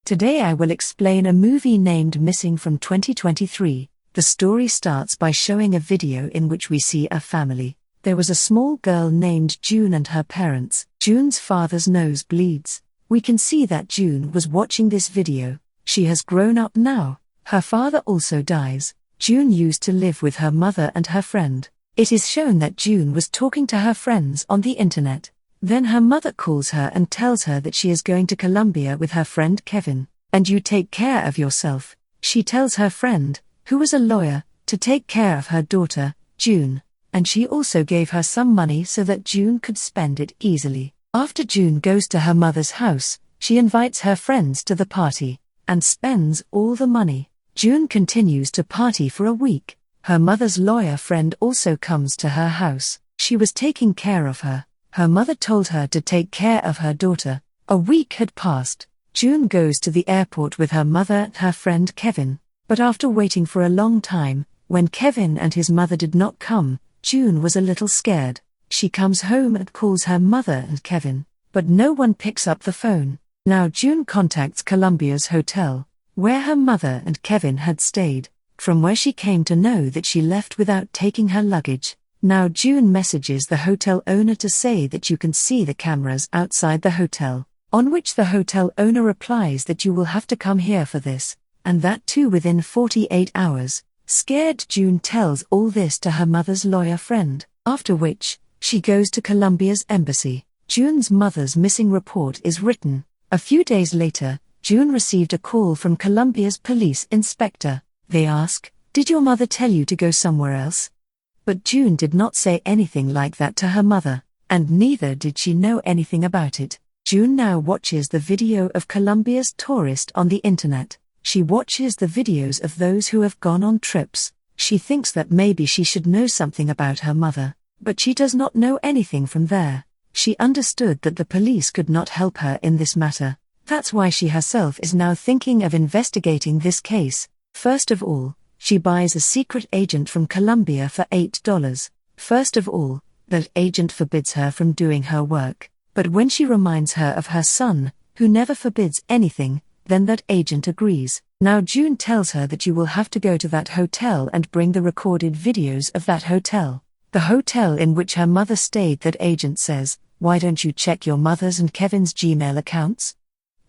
Today I will explain a movie named Missing from 2023. The story starts by showing a video in which we see a family. There was a small girl named June and her parents. June's father's nose bleeds. We can see that June was watching this video. She has grown up now. Her father also dies. June used to live with her mother and her friend. It is shown that June was talking to her friends on the internet. Then her mother calls her and tells her that she is going to Colombia with her friend Kevin. And you take care of yourself. She tells her friend, who was a lawyer, to take care of her daughter, June. And she also gave her some money so that June could spend it easily. After June goes to her mother's house, she invites her friends to the party, and spends all the money. June continues to party for a week. Her mother's lawyer friend also comes to her house. She was taking care of her. Her mother told her to take care of her daughter. A week had passed. June goes to the airport with her mother and her friend Kevin. But after waiting for a long time, when Kevin and his mother did not come, June was a little scared. She comes home and calls her mother and Kevin, but no one picks up the phone. Now June contacts Columbia's hotel, where her mother and Kevin had stayed, from where she came to know that she left without taking her luggage. Now June messages the hotel owner to say that you can see the cameras outside the hotel, on which the hotel owner replies that you will have to come here for this, and that too within 48 hours. Scared, June tells all this to her mother's lawyer friend, after which, she goes to Colombia's embassy. June's mother's missing report is written. A few days later, June received a call from Colombia's police inspector. They ask, "Did your mother tell you to go somewhere else?" But June did not say anything like that to her mother, and neither did she know anything about it. June now watches the video of Colombia's tourist on the internet. She watches the videos of those who have gone on trips. She thinks that maybe she should know something about her mother, but she does not know anything from there. She understood that the police could not help her in this matter. That's why she herself is now thinking of investigating this case. First of all, she buys a secret agent from Colombia for $8. First of all, that agent forbids her from doing her work. But when she reminds her of her son, who never forbids anything, then that agent agrees. Now June tells her that you will have to go to that hotel and bring the recorded videos of that hotel. The hotel in which her mother stayed. That agent says, "Why don't you check your mother's and Kevin's Gmail accounts?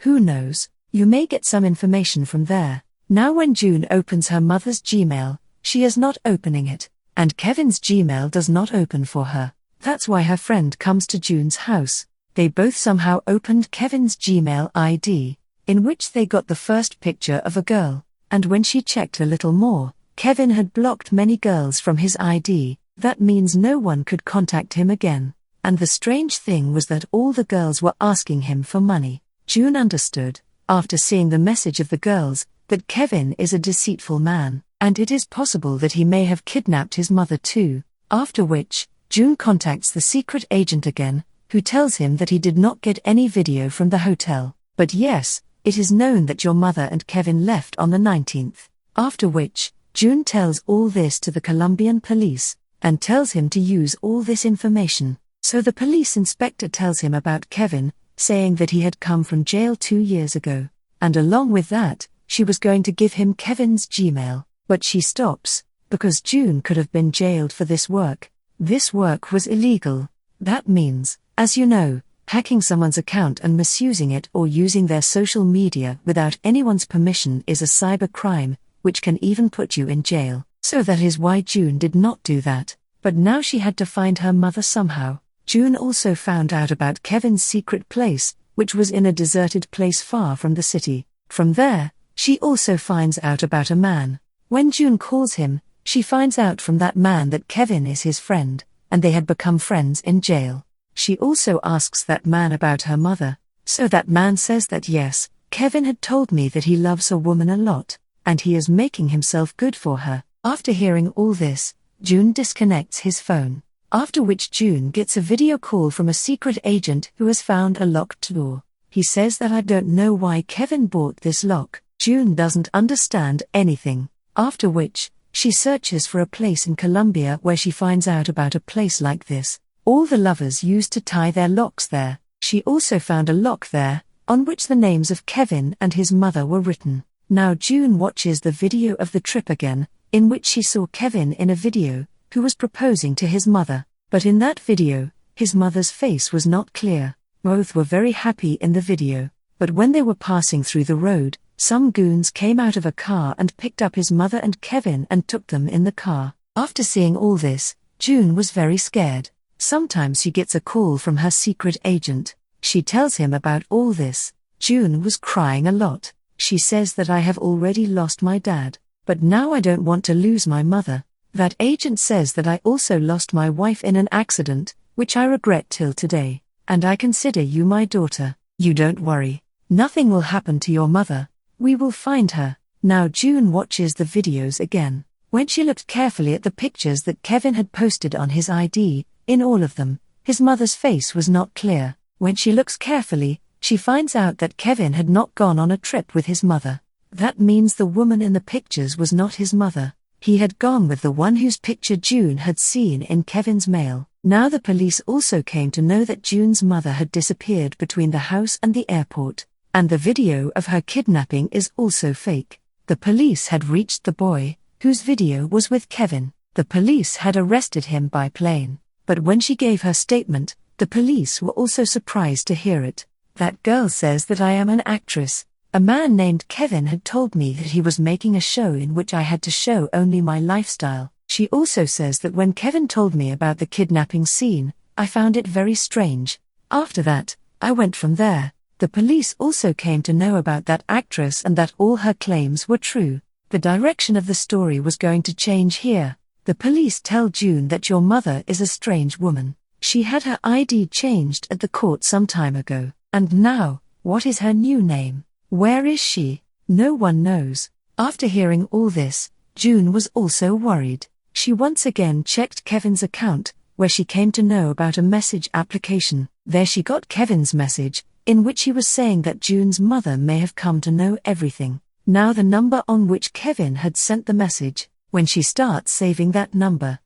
Who knows, you may get some information from there." Now when June opens her mother's Gmail, she is not opening it, and Kevin's Gmail does not open for her. That's why her friend comes to June's house. They both somehow opened Kevin's Gmail ID, in which they got the first picture of a girl, and when she checked a little more, Kevin had blocked many girls from his ID. That means no one could contact him again. And the strange thing was that all the girls were asking him for money. June understood, after seeing the message of the girls, that Kevin is a deceitful man, and it is possible that he may have kidnapped his mother too. After which, June contacts the secret agent again, who tells him that he did not get any video from the hotel. But yes, it is known that your mother and Kevin left on the 19th. After which, June tells all this to the Colombian police, and tells him to use all this information. So the police inspector tells him about Kevin, saying that he had come from jail 2 years ago, and along with that, she was going to give him Kevin's Gmail, but she stops, because June could have been jailed for this work. This work was illegal. That means, as you know, hacking someone's account and misusing it or using their social media without anyone's permission is a cyber crime, which can even put you in jail. So that is why June did not do that. But now she had to find her mother somehow. June also found out about Kevin's secret place, which was in a deserted place far from the city. From there, she also finds out about a man. When June calls him, she finds out from that man that Kevin is his friend, and they had become friends in jail. She also asks that man about her mother. So that man says that yes, Kevin had told me that he loves a woman a lot, and he is making himself good for her. After hearing all this, June disconnects his phone. After which June gets a video call from a secret agent who has found a locked door. He says that I don't know why Kevin bought this lock. June doesn't understand anything. After which, she searches for a place in Colombia where she finds out about a place like this. All the lovers used to tie their locks there. She also found a lock there, on which the names of Kevin and his mother were written. Now June watches the video of the trip again, in which she saw Kevin in a video, who was proposing to his mother. But in that video, his mother's face was not clear. Both were very happy in the video. But when they were passing through the road, some goons came out of a car and picked up his mother and Kevin and took them in the car. After seeing all this, June was very scared. Sometimes she gets a call from her secret agent. She tells him about all this. June was crying a lot. She says that I have already lost my dad, but now I don't want to lose my mother. That agent says that I also lost my wife in an accident, which I regret till today, and I consider you my daughter. You don't worry. Nothing will happen to your mother. We will find her. Now June watches the videos again. When she looked carefully at the pictures that Kevin had posted on his ID, in all of them, his mother's face was not clear. When she looks carefully, she finds out that Kevin had not gone on a trip with his mother. That means the woman in the pictures was not his mother. He had gone with the one whose picture June had seen in Kevin's mail. Now the police also came to know that June's mother had disappeared between the house and the airport, and the video of her kidnapping is also fake. The police had reached the boy, whose video was with Kevin. The police had arrested him by plane. But when she gave her statement, the police were also surprised to hear it. That girl says that I am an actress. A man named Kevin had told me that he was making a show in which I had to show only my lifestyle. She also says that when Kevin told me about the kidnapping scene, I found it very strange. After that, I went from there. The police also came to know about that actress and that all her claims were true. The direction of the story was going to change here. The police tell June that your mother is a strange woman. She had her ID changed at the court some time ago. And now, what is her new name? Where is she? No one knows. After hearing all this, June was also worried. She once again checked Kevin's account, where she came to know about a message application. There she got Kevin's message, in which he was saying that June's mother may have come to know everything. Now the number on which Kevin had sent the message, when she starts saving that number,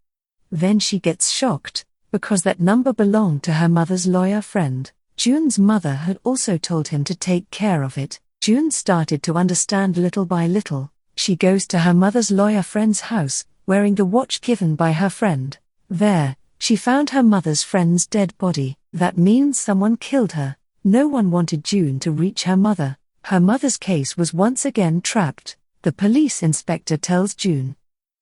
then she gets shocked, because that number belonged to her mother's lawyer friend. June's mother had also told him to take care of it. June started to understand little by little. She goes to her mother's lawyer friend's house, wearing the watch given by her friend. There, she found her mother's friend's dead body. That means someone killed her. No one wanted June to reach her mother. Her mother's case was once again trapped. The police inspector tells June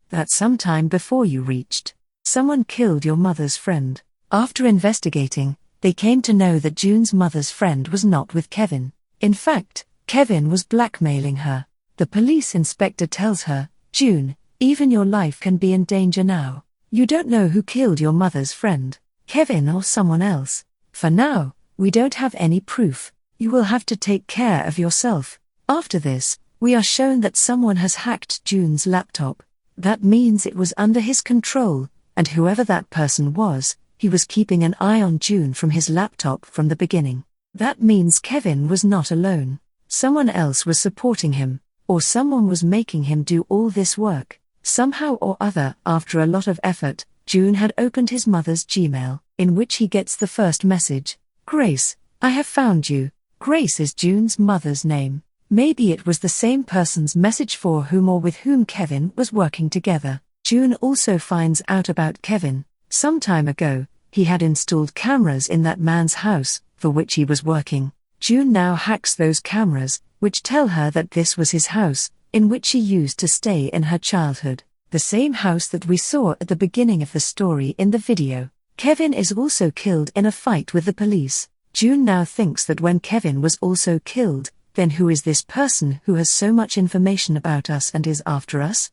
that sometime before you reached, someone killed your mother's friend. After investigating, they came to know that June's mother's friend was not with Kevin. In fact, Kevin was blackmailing her. The police inspector tells her, June, even your life can be in danger now. You don't know who killed your mother's friend, Kevin or someone else. For now, we don't have any proof. You will have to take care of yourself. After this, we are shown that someone has hacked June's laptop. That means it was under his control, and whoever that person was, he was keeping an eye on June from his laptop from the beginning. That means Kevin was not alone. Someone else was supporting him, or someone was making him do all this work. Somehow or other, after a lot of effort, June had opened his mother's Gmail, in which he gets the first message. Grace, I have found you. Grace is June's mother's name. Maybe it was the same person's message for whom or with whom Kevin was working together. June also finds out about Kevin. Some time ago, he had installed cameras in that man's house, for which he was working. June now hacks those cameras, which tell her that this was his house, in which she used to stay in her childhood. The same house that we saw at the beginning of the story in the video. Kevin is also killed in a fight with the police. June now thinks that when Kevin was also killed, then who is this person who has so much information about us and is after us?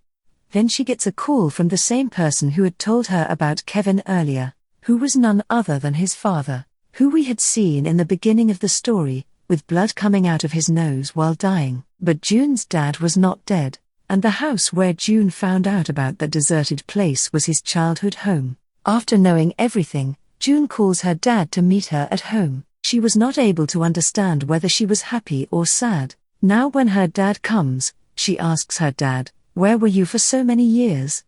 Then she gets a call from the same person who had told her about Kevin earlier, who was none other than his father, who we had seen in the beginning of the story, with blood coming out of his nose while dying. But June's dad was not dead, and the house where June found out about that deserted place was his childhood home. After knowing everything, June calls her dad to meet her at home. She was not able to understand whether she was happy or sad. Now when her dad comes, she asks her dad, "Where were you for so many years?"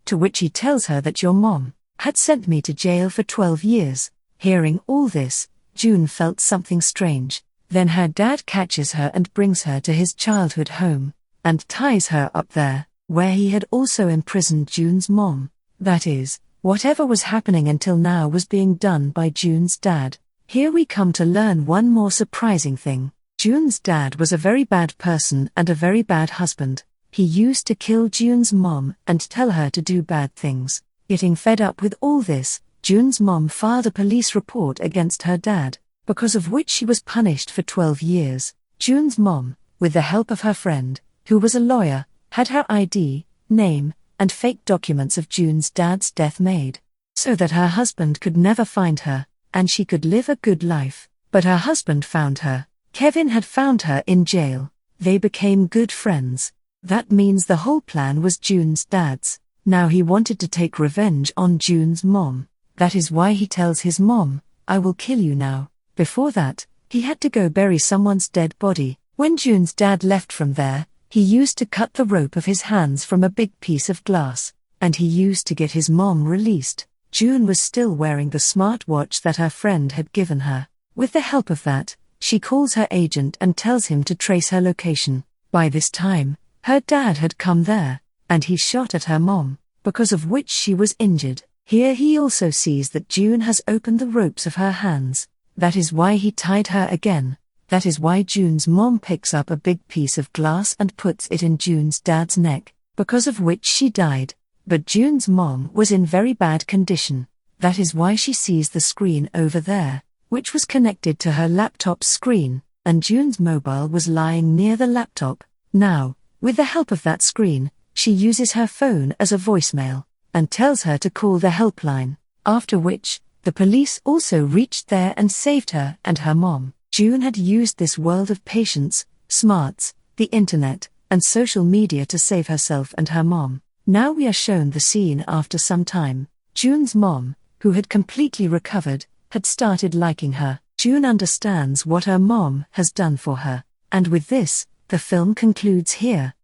To which he tells her that your mom had sent me to jail for 12 years. Hearing all this, June felt something strange. Then her dad catches her and brings her to his childhood home, and ties her up there, where he had also imprisoned June's mom. That is, whatever was happening until now was being done by June's dad. Here we come to learn one more surprising thing. June's dad was a very bad person and a very bad husband. He used to kill June's mom and tell her to do bad things. Getting fed up with all this, June's mom filed a police report against her dad, because of which she was punished for 12 years. June's mom, with the help of her friend, who was a lawyer, had her ID, name, and fake documents of June's dad's death made, so that her husband could never find her, and she could live a good life. But her husband found her. Kevin had found her in jail. They became good friends. That means the whole plan was June's dad's. Now he wanted to take revenge on June's mom. That is why he tells his mom, "I will kill you now." Before that, he had to go bury someone's dead body. When June's dad left from there, he used to cut the rope of his hands from a big piece of glass, and he used to get his mom released. June was still wearing the smartwatch that her friend had given her. With the help of that, she calls her agent and tells him to trace her location. By this time, her dad had come there, and he shot at her mom, because of which she was injured. Here he also sees that June has opened the ropes of her hands. That is why he tied her again. That is why June's mom picks up a big piece of glass and puts it in June's dad's neck, because of which she died. But June's mom was in very bad condition. That is why she sees the screen over there, which was connected to her laptop's screen, and June's mobile was lying near the laptop. Now, with the help of that screen, she uses her phone as a voicemail, and tells her to call the helpline, after which, the police also reached there and saved her and her mom. June had used this world of patience, smarts, the internet, and social media to save herself and her mom. Now we are shown the scene after some time. June's mom, who had completely recovered, had started liking her. June understands what her mom has done for her, and with this, the film concludes here.